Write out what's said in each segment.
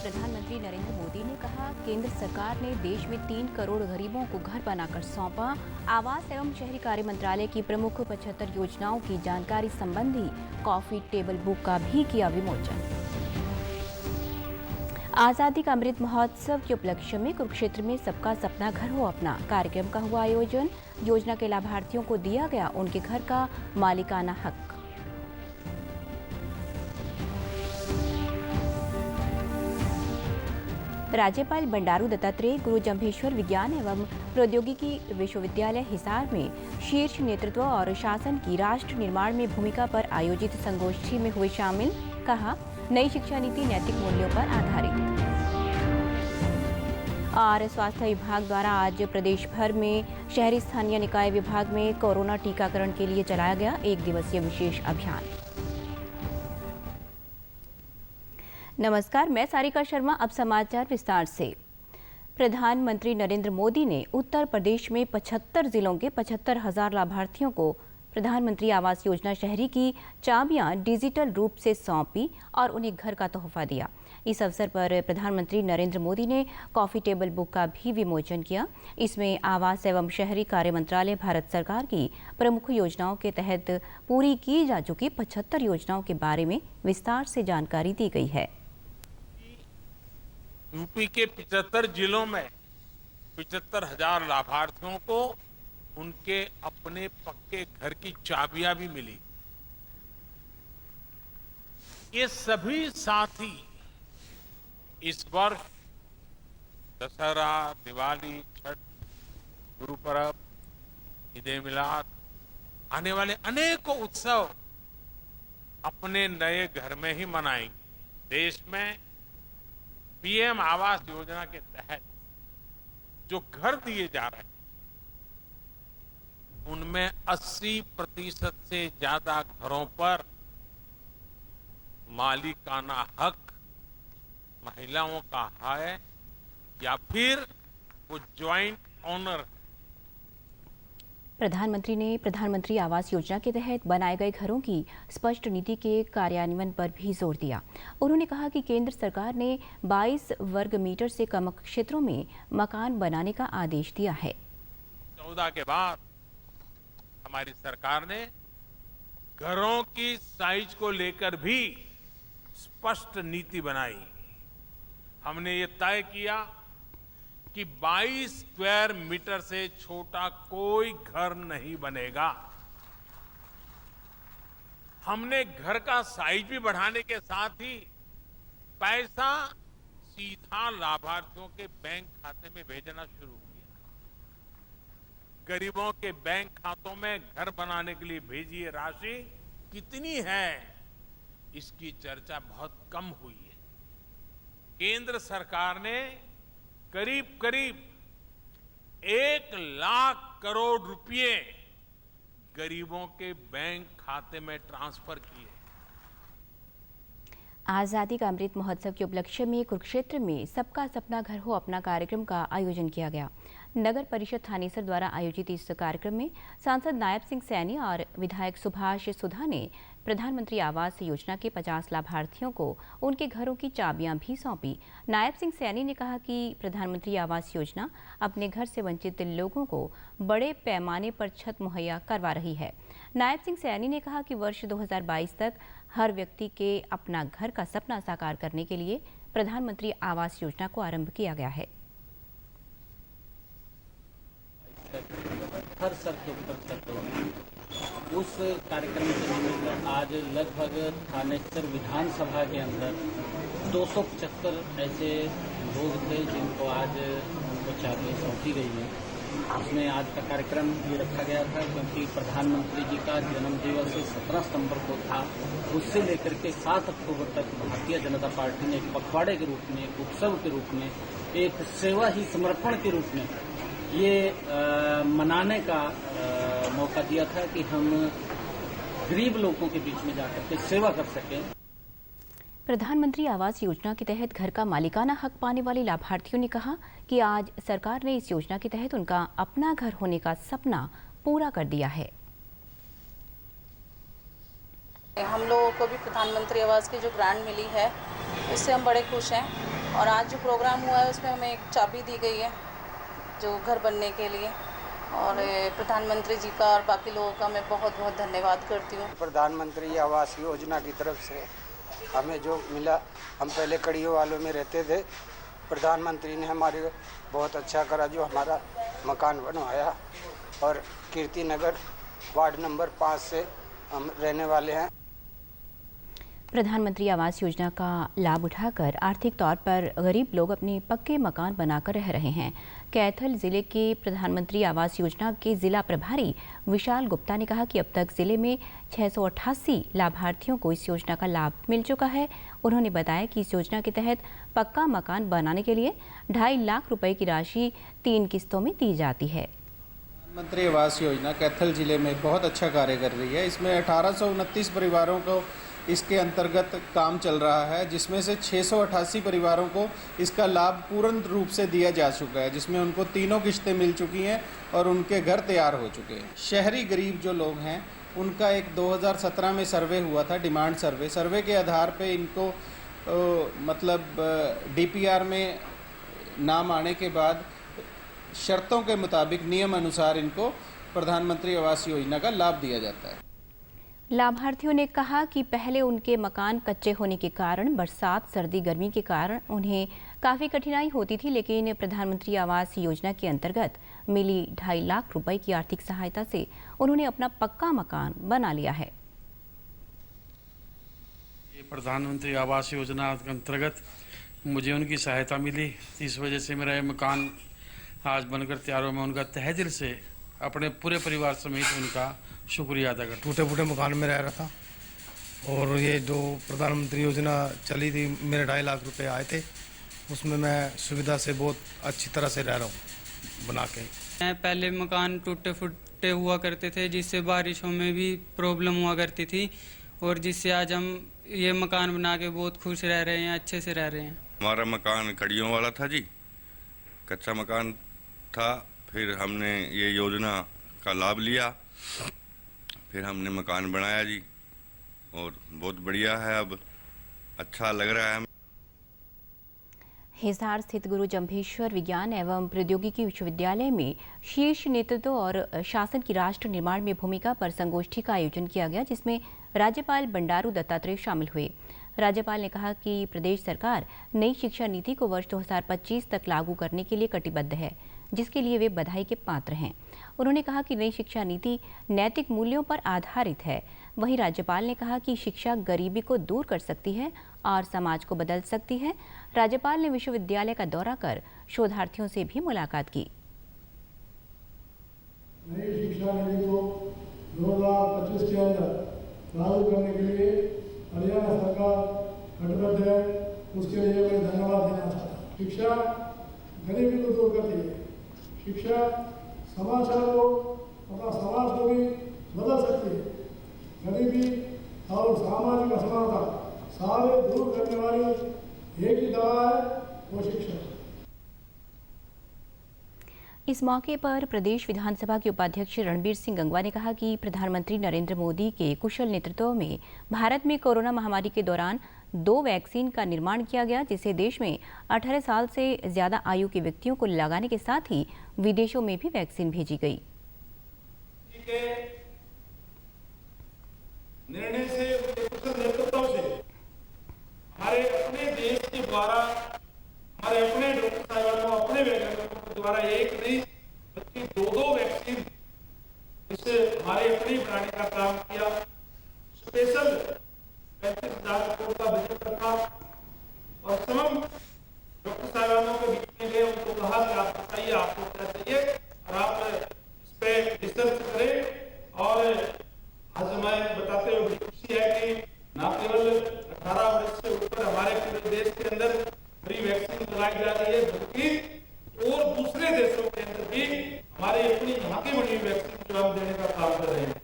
प्रधानमंत्री नरेंद्र मोदी ने कहा, केंद्र सरकार ने देश में 3 करोड़ गरीबों को घर बनाकर सौंपा। आवास एवं शहरी कार्य मंत्रालय की प्रमुख 75 योजनाओं की जानकारी संबंधी कॉफी टेबल बुक का भी किया विमोचन। आजादी का अमृत महोत्सव के उपलक्ष्य में कुरुक्षेत्र में सबका सपना घर हो अपना कार्यक्रम का हुआ आयोजन। योजना के लाभार्थियों को दिया गया उनके घर का मालिकाना हक। राज्यपाल बंडारू दत्तात्रेय गुरु जम्भेश्वर विज्ञान एवं प्रौद्योगिकी विश्वविद्यालय हिसार में शीर्ष नेतृत्व और शासन की राष्ट्र निर्माण में भूमिका पर आयोजित संगोष्ठी में हुए शामिल। कहा, नई शिक्षा नीति नैतिक मूल्यों पर आधारित। और स्वास्थ्य विभाग द्वारा आज प्रदेश भर में शहरी स्थानीय निकाय विभाग में कोरोना टीकाकरण के लिए चलाया गया 1 दिवसीय विशेष अभियान। नमस्कार, मैं सारिका शर्मा। अब समाचार विस्तार से। प्रधानमंत्री नरेंद्र मोदी ने उत्तर प्रदेश में 75 जिलों के 75,000 लाभार्थियों को प्रधानमंत्री आवास योजना शहरी की चाबियां डिजिटल रूप से सौंपी और उन्हें घर का तोहफा दिया। इस अवसर पर प्रधानमंत्री नरेंद्र मोदी ने कॉफी टेबल बुक का भी विमोचन किया। इसमें आवास एवं शहरी कार्य मंत्रालय भारत सरकार की प्रमुख योजनाओं के तहत पूरी की जा चुकी 75 योजनाओं के बारे में विस्तार से जानकारी दी गई है। यूपी के 75 जिलों में 75,000 लाभार्थियों को उनके अपने पक्के घर की चाबियां भी मिली। ये सभी साथी इस वर्ष दशहरा, दिवाली, छठ, गुरु पर्व, ईद ए मिलाद आने वाले अनेकों उत्सव अपने नए घर में ही मनाएंगे। देश में पीएम आवास योजना के तहत जो घर दिए जा रहे हैं उनमें 80% से ज्यादा घरों पर मालिकाना हक महिलाओं का है या फिर वो ज्वाइंट ओनर है। प्रधानमंत्री ने प्रधानमंत्री आवास योजना के तहत बनाए गए घरों की स्पष्ट नीति के कार्यान्वयन पर भी जोर दिया। उन्होंने कहा कि केंद्र सरकार ने 22 वर्ग मीटर से कम क्षेत्रों में मकान बनाने का आदेश दिया है। 14 के बाद हमारी सरकार ने घरों की साइज को लेकर भी स्पष्ट नीति बनाई। हमने ये तय किया कि 22 स्क्वायर मीटर से छोटा कोई घर नहीं बनेगा। हमने घर का साइज भी बढ़ाने के साथ ही पैसा सीधा लाभार्थियों के बैंक खाते में भेजना शुरू किया। गरीबों के बैंक खातों में घर बनाने के लिए भेजी राशि कितनी है, इसकी चर्चा बहुत कम हुई है। केंद्र सरकार ने करीब 1 लाख करोड़ रुपए गरीबों के बैंक खाते में ट्रांसफर किए। आजादी का अमृत महोत्सव के उपलक्ष्य में कुरुक्षेत्र में सबका सपना घर हो अपना कार्यक्रम का आयोजन किया गया। नगर परिषद थानेसर द्वारा आयोजित इस कार्यक्रम में सांसद नायब सिंह सैनी और विधायक सुभाष सुधा ने प्रधानमंत्री आवास योजना के 50 लाभार्थियों को उनके घरों की चाबियां भी सौंपी। नायब सिंह सैनी ने कहा कि प्रधानमंत्री आवास योजना अपने घर से वंचित लोगों को बड़े पैमाने पर छत मुहैया करवा रही है। नायब सिंह सैनी ने कहा कि वर्ष 2022 तक हर व्यक्ति के अपना घर का सपना साकार करने के लिए प्रधानमंत्री आवास योजना को आरंभ किया गया है। हर सर के ऊपर छत होगी। उस कार्यक्रम के निमित्त आज लगभग थानेसर विधानसभा के अंदर 275 ऐसे लोग थे जिनको आज उनको चाबियां सौंपी गई है। उसमें आज का कार्यक्रम ये रखा गया था क्योंकि प्रधानमंत्री जी का जन्म दिवस 17 सितंबर को था। उससे लेकर के 7 अक्टूबर तक भारतीय जनता पार्टी ने एक पखवाड़े के रूप में, एक उत्सव के रूप में, एक सेवा ही समर्पण के रूप में ये मनाने का मौका दिया था कि हम गरीब लोगों के बीच में जाकर के सेवा कर सकें। प्रधानमंत्री आवास योजना के तहत घर का मालिकाना हक पाने वाले लाभार्थियों ने कहा कि आज सरकार ने इस योजना के तहत उनका अपना घर होने का सपना पूरा कर दिया है। हम लोगों को भी प्रधानमंत्री आवास की जो ग्रांट मिली है उससे हम बड़े खुश हैं और आज जो प्रोग्राम हुआ है उसमें हमें एक चाबी दी गई है जो घर बनने के लिए, और प्रधानमंत्री जी का और बाकी लोगों का मैं बहुत बहुत धन्यवाद करती हूँ। प्रधानमंत्री आवास योजना की तरफ से हमें जो मिला, हम पहले कड़ियों वालों में रहते थे, प्रधानमंत्री ने हमारे बहुत अच्छा करा जो हमारा मकान बनवाया, और कीर्ति नगर वार्ड नंबर 5 से हम रहने वाले हैं। प्रधानमंत्री आवास योजना का लाभ उठाकर आर्थिक तौर पर गरीब लोग अपने पक्के मकान बनाकर रह रहे हैं। कैथल जिले के प्रधानमंत्री आवास योजना के जिला प्रभारी विशाल गुप्ता ने कहा कि अब तक जिले में 688 लाभार्थियों को इस योजना का लाभ मिल चुका है। उन्होंने बताया कि इस योजना के तहत पक्का मकान बनाने के लिए 2.5 लाख रुपए की राशि 3 किस्तों में दी जाती है। प्रधानमंत्री आवास योजना कैथल जिले में बहुत अच्छा कार्य कर रही है। इसमें 1829 परिवारों को इसके अंतर्गत काम चल रहा है, जिसमें से 688 परिवारों को इसका लाभ पूर्ण रूप से दिया जा चुका है, जिसमें उनको 3 किश्तें मिल चुकी हैं और उनके घर तैयार हो चुके हैं। शहरी गरीब जो लोग हैं उनका एक 2017 में सर्वे हुआ था, डिमांड सर्वे के आधार पे इनको डीपीआर में नाम आने के बाद शर्तों के मुताबिक नियम अनुसार इनको प्रधानमंत्री आवास योजना का लाभ दिया जाता है। लाभार्थियों ने कहा कि पहले उनके मकान कच्चे होने के कारण बरसात, सर्दी, गर्मी के कारण उन्हें काफ़ी कठिनाई होती थी, लेकिन प्रधानमंत्री आवास योजना के अंतर्गत मिली 2.5 लाख रुपए की आर्थिक सहायता से उन्होंने अपना पक्का मकान बना लिया है। ये प्रधानमंत्री आवास योजना के अंतर्गत मुझे उनकी सहायता मिली, इस वजह से मेरा ये मकान आज बनकर तैयार हुआ। मैं उनका तहे दिल से अपने पूरे परिवार समेत उनका शुक्रिया अदा करता हूं। टूटे फूटे मकान में रह रहा था और ये जो प्रधानमंत्री योजना चली थी, मेरे 2.5 लाख रुपए आए थे, उसमें मैं सुविधा से बहुत अच्छी तरह से रह रहा हूँ बना के। पहले मकान टूटे फूटे हुआ करते थे, जिससे बारिशों में भी प्रॉब्लम हुआ करती थी, और जिससे आज हम ये मकान बना के बहुत खुश रह रहे हैं, अच्छे से रह रहे हैं। हमारा मकान कड़ियों वाला था जी, कच्चा मकान था। फिर हमने ये योजना का लाभ लिया, फिर हमने मकान बनाया जी, और बहुत बढ़िया है, अब अच्छा लग रहा है। हिसार स्थित गुरु जम्भेश्वर विज्ञान एवं प्रौद्योगिकी विश्वविद्यालय में शीर्ष नेतृत्व और शासन की राष्ट्र निर्माण में भूमिका पर संगोष्ठी का आयोजन किया गया, जिसमें राज्यपाल बंडारू दत्तात्रेय शामिल हुए। राज्यपाल ने कहा कि प्रदेश सरकार नई शिक्षा नीति को वर्ष 2025 तक लागू करने के लिए कटिबद्ध है, जिसके लिए वे बधाई के पात्र हैं। उन्होंने कहा कि नई शिक्षा नीति नैतिक मूल्यों पर आधारित है। वहीं राज्यपाल ने कहा कि शिक्षा गरीबी को दूर कर सकती है और समाज को बदल सकती है। राज्यपाल ने विश्वविद्यालय का दौरा कर शोधार्थियों से भी मुलाकात की। नई शिक्षा नीति को 2025 के अंदर लागू करने के लिए हरियाणा सरकार कटिबद्ध है, उसके लिए मैं धन्यवाद देना चाहता हूँ। शिक्षा गरीबी को दूर करती है, शिक्षा समाचार को, अपना समाज को भी बदल सकती है। गरीबी और सामाजिक असमानता सारे दूर करने वाली एक ही दवा है, वो शिक्षा। इस मौके पर प्रदेश विधानसभा के उपाध्यक्ष रणबीर सिंह गंगवा ने कहा कि प्रधानमंत्री नरेंद्र मोदी के कुशल नेतृत्व में भारत में कोरोना महामारी के दौरान 2 वैक्सीन का निर्माण किया गया, जिसे देश में 18 साल से ज्यादा आयु के व्यक्तियों को लगाने के साथ ही विदेशों में भी वैक्सीन भेजी गई। निर्णय से, कुशल नेतृत्व से हमारे अपने देश के द्वारा, हमारे अपने डॉक्टर साहबानों, अपने वैज्ञानिकों के द्वारा एक नहीं बल्कि 2 वैक्सीन इसे हमारे अपने बनाने का काम किया। स्पेशल 35,000 करोड़ का बजट रखा और तमाम डॉक्टर साहबानों के बीच में गए, उनको कहा कि आप बताइए आपको क्या चाहिए और आप इस पर रिसर्च करें। और आज हमें बताते हुए खुशी है कि न केवल 18 वर्ष से ऊपर हमारे पूरे देश के अंदर फ्री वैक्सीन लगाई जा रही है, बल्कि और दूसरे देशों के अंदर भी हमारी अपनी यहाँ की बनी वैक्सीन जो हम देने का काम कर रहे हैं।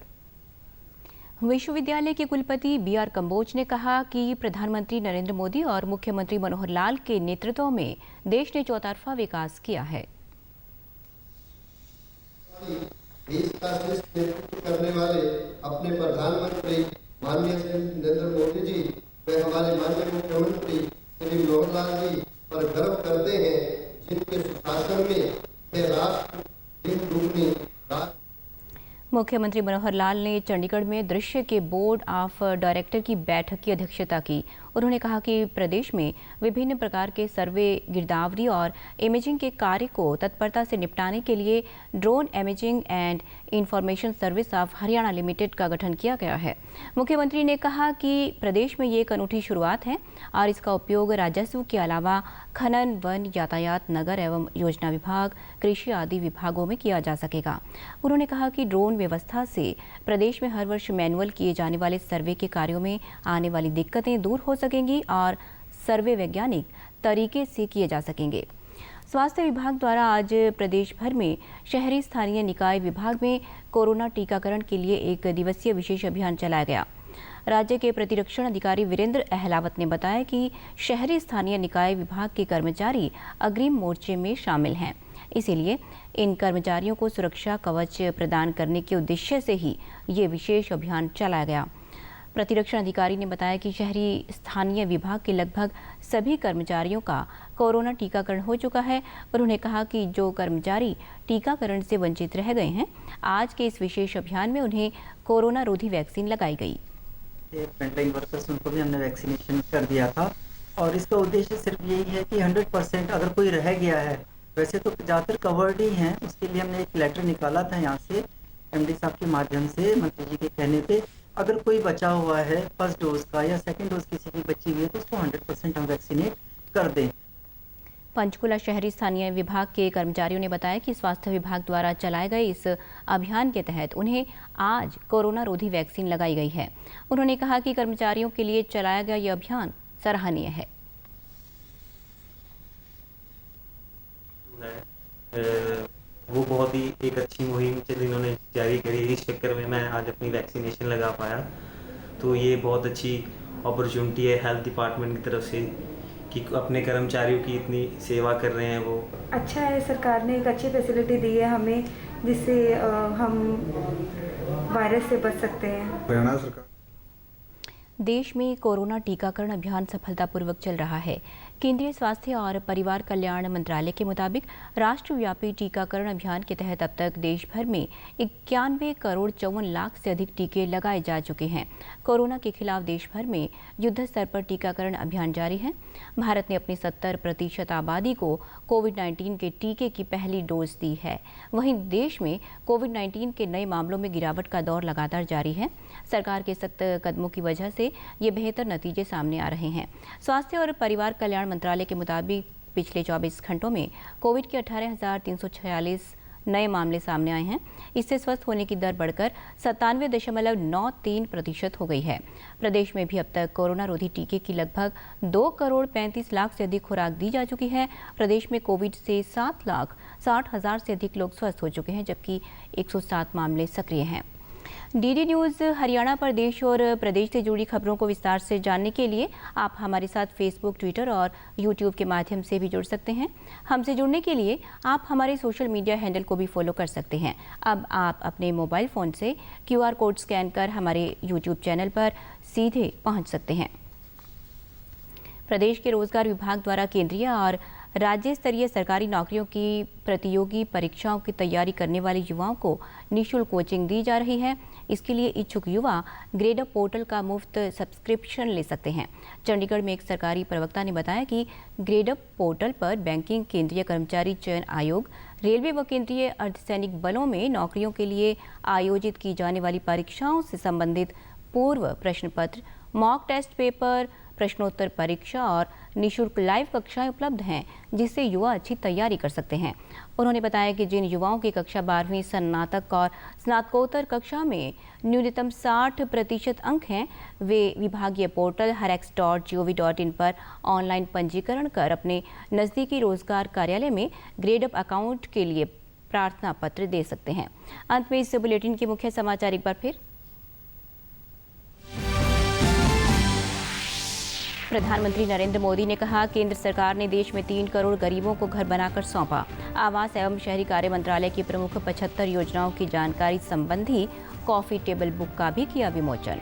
विश्वविद्यालय के कुलपति BR कंबोज ने कहा कि प्रधानमंत्री नरेंद्र मोदी और मुख्यमंत्री मनोहर लाल के नेतृत्व में देश ने चौतरफा विकास किया है। देश का नेतृत्व करने वाले अपने प्रधानमंत्री माननीय श्री नरेंद्र मोदी जी व हमारे माननीय मुख्यमंत्री श्री मनोहर लाल जी पर गर्व करते हैं, जिनके सुशासन में यह राष्ट्र दिन दुगनी रात। मुख्यमंत्री मनोहर लाल ने चंडीगढ़ में दृश्य के बोर्ड ऑफ डायरेक्टर की बैठक की अध्यक्षता की। उन्होंने कहा कि प्रदेश में विभिन्न प्रकार के सर्वे, गिरदावरी और इमेजिंग के कार्य को तत्परता से निपटाने के लिए drone imaging and information service of Haryana limited का गठन किया गया है। मुख्यमंत्री ने कहा कि प्रदेश में ये एक अनूठी शुरुआत है और इसका उपयोग राजस्व के अलावा खनन, वन, यातायात, नगर एवं योजना विभाग, कृषि आदि विभागों में किया जा सकेगा। उन्होंने कहा कि ड्रोन व्यवस्था से प्रदेश में हर वर्ष मैनुअल किए जाने वाले सर्वे के कार्यों में आने वाली दिक्कतें दूर हो सकेंगी और सर्वे वैज्ञानिक तरीके से किए जा सकेंगे। स्वास्थ्य विभाग द्वारा आज प्रदेश भर में शहरी स्थानीय निकाय विभाग में कोरोना टीकाकरण के लिए 1 दिवसीय विशेष अभियान चलाया गया। राज्य के प्रतिरक्षण अधिकारी वीरेंद्र अहलावत ने बताया कि शहरी स्थानीय निकाय विभाग के कर्मचारी अग्रिम मोर्चे में शामिल हैं, इसीलिए इन कर्मचारियों को सुरक्षा कवच प्रदान करने के उद्देश्य से ही ये विशेष अभियान चलाया गया। प्रतिरक्षण अधिकारी ने बताया कि शहरी स्थानीय विभाग के लगभग सभी कर्मचारियों का कोरोना टीकाकरण हो चुका है। उन्होंने कहा कि जो कर्मचारी टीकाकरण से वंचित रह गए हैं, आज के इस विशेष अभियान में उन्हें कोरोना रोधी वैक्सीन लगाई गई। फ्रंटलाइन वर्कर्स, उनको भी हमने वैक्सीनेशन कर दिया था और इसका उद्देश्य सिर्फ यही है कि 100% अगर कोई रह गया है, वैसे तो ज़्यादातर कवर्ड ही हैं, उसके लिए हमने एक लेटर निकाला था यहाँ से एमडी साहब के माध्यम से, मंत्री जी के कहने पे, अगर कोई बचा हुआ है फर्स्ट डोज का या सेकंड डोज किसी की बची हुई है तो उसको 100% हम वैक्सीनेट कर दें। पंचकुला शहरी स्थानीय विभाग के कर्मचारियों ने बताया कि स्वास्थ्य विभाग द्वारा चलाए गए इस अभियान के तहत उन्हें आज कोरोना रोधी वैक्सीन लगाई गई है। उन्होंने कहा कि कर्मचारियों के लिए चलाया गया यह अभियान सराहनीय है। वो बहुत ही एक अच्छी मुहिम इन्होंने जारी करी, इस चक्कर में मैं आज अपनी वैक्सीनेशन लगा पाया, तो ये बहुत अच्छी अपॉर्चुनिटी है हेल्थ डिपार्टमेंट की तरफ से कि अपने कर्मचारियों की इतनी सेवा कर रहे हैं। वो अच्छा है, सरकार ने एक अच्छी फैसिलिटी दी है हमें, जिससे हम वायरस से बच सकते हैं। हरियाणा सरकार देश में कोरोना टीकाकरण अभियान सफलतापूर्वक चल रहा है। केंद्रीय स्वास्थ्य और परिवार कल्याण मंत्रालय के मुताबिक राष्ट्रव्यापी टीकाकरण अभियान के तहत अब तक देश भर में 91 करोड़ 54 लाख से अधिक टीके लगाए जा चुके हैं। कोरोना के खिलाफ देश भर में युद्ध स्तर पर टीकाकरण अभियान जारी है। भारत ने अपनी 70% आबादी को कोविड-19 के टीके की पहली डोज दी है। वहीं देश में कोविड-19 के नए मामलों में गिरावट का दौर लगातार जारी है। सरकार के सख्त कदमों की वजह से ये बेहतर नतीजे सामने आ रहे हैं। स्वास्थ्य और परिवार कल्याण मंत्रालय के मुताबिक पिछले 24 घंटों में कोविड के 18,346 नए मामले सामने आए हैं। इससे स्वस्थ होने की दर बढ़कर 97.93% हो गई है। प्रदेश में भी अब तक कोरोना रोधी टीके की लगभग 2 करोड़ 35 लाख से अधिक खुराक दी जा चुकी है। प्रदेश में कोविड से 7,60,000 से अधिक लोग स्वस्थ हो चुके हैं, जबकि 107 मामले सक्रिय हैं। डीडी न्यूज़ हरियाणा पर देश और प्रदेश से जुड़ी खबरों को विस्तार से जानने के लिए आप हमारे साथ फेसबुक, ट्विटर और यूट्यूब के माध्यम से भी जुड़ सकते हैं। हमसे जुड़ने के लिए आप हमारे सोशल मीडिया हैंडल को भी फॉलो कर सकते हैं। अब आप अपने मोबाइल फ़ोन से QR कोड स्कैन कर हमारे यूट्यूब चैनल पर सीधे पहुंच सकते हैं। प्रदेश के रोजगार विभाग द्वारा केंद्रीय और राज्य स्तरीय सरकारी नौकरियों की प्रतियोगी परीक्षाओं की तैयारी करने वाले युवाओं को निःशुल्क कोचिंग दी जा रही है। इसके लिए इच्छुक युवा ग्रेडअप पोर्टल का मुफ्त सब्सक्रिप्शन ले सकते हैं। चंडीगढ़ में एक सरकारी प्रवक्ता ने बताया कि ग्रेडअप पोर्टल पर बैंकिंग, केंद्रीय कर्मचारी चयन आयोग, रेलवे व केंद्रीय अर्धसैनिक बलों में नौकरियों के लिए आयोजित की जाने वाली परीक्षाओं से संबंधित पूर्व प्रश्न पत्र, मॉक टेस्ट पेपर, प्रश्नोत्तर परीक्षा और निःशुल्क लाइव कक्षाएं उपलब्ध हैं, जिससे युवा अच्छी तैयारी कर सकते हैं। उन्होंने बताया कि जिन युवाओं की कक्षा 12वीं, स्नातक और स्नातकोत्तर कक्षा में न्यूनतम 60% अंक हैं, वे विभागीय पोर्टल harax.gov.in पर ऑनलाइन पंजीकरण कर अपने नज़दीकी रोजगार कार्यालय में ग्रेडअप अकाउंट के लिए प्रार्थना पत्र दे सकते हैं। अंत में इस बुलेटिन के मुख्य समाचार एक बार फिर। प्रधानमंत्री नरेंद्र मोदी ने कहा, केंद्र सरकार ने देश में 3 करोड़ गरीबों को घर बनाकर सौंपा। आवास एवं शहरी कार्य मंत्रालय की प्रमुख 75 योजनाओं की जानकारी संबंधी कॉफी टेबल बुक का भी किया विमोचन।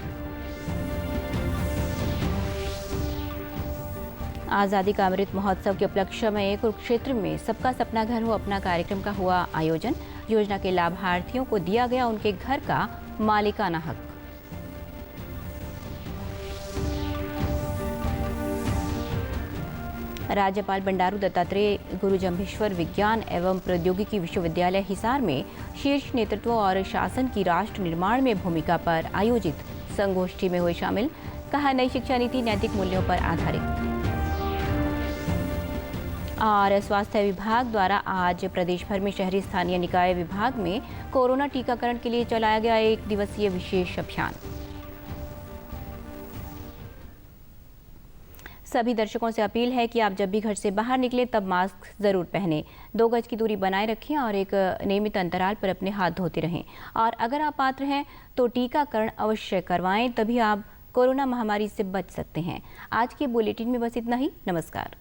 आज़ादी का अमृत महोत्सव के उपलक्ष्य में कुरुक्षेत्र में सबका सपना घर हो अपना कार्यक्रम का हुआ आयोजन। योजना के लाभार्थियों को दिया गया उनके घर का मालिकाना हक। राज्यपाल बंडारू दत्तात्रेय गुरु जम्भेश्वर विज्ञान एवं प्रौद्योगिकी विश्वविद्यालय हिसार में शीर्ष नेतृत्व और शासन की राष्ट्र निर्माण में भूमिका पर आयोजित संगोष्ठी में हुए शामिल। कहा, नई शिक्षा नीति नैतिक मूल्यों पर आधारित। और स्वास्थ्य विभाग द्वारा आज प्रदेश भर में शहरी स्थानीय निकाय विभाग में कोरोना टीकाकरण के लिए चलाया गया 1 दिवसीय विशेष अभियान। सभी दर्शकों से अपील है कि आप जब भी घर से बाहर निकलें तब मास्क जरूर पहनें, 2 गज की दूरी बनाए रखें और एक नियमित अंतराल पर अपने हाथ धोते रहें। और अगर आप पात्र हैं तो टीकाकरण अवश्य करवाएं, तभी आप कोरोना महामारी से बच सकते हैं। आज के बुलेटिन में बस इतना ही। नमस्कार।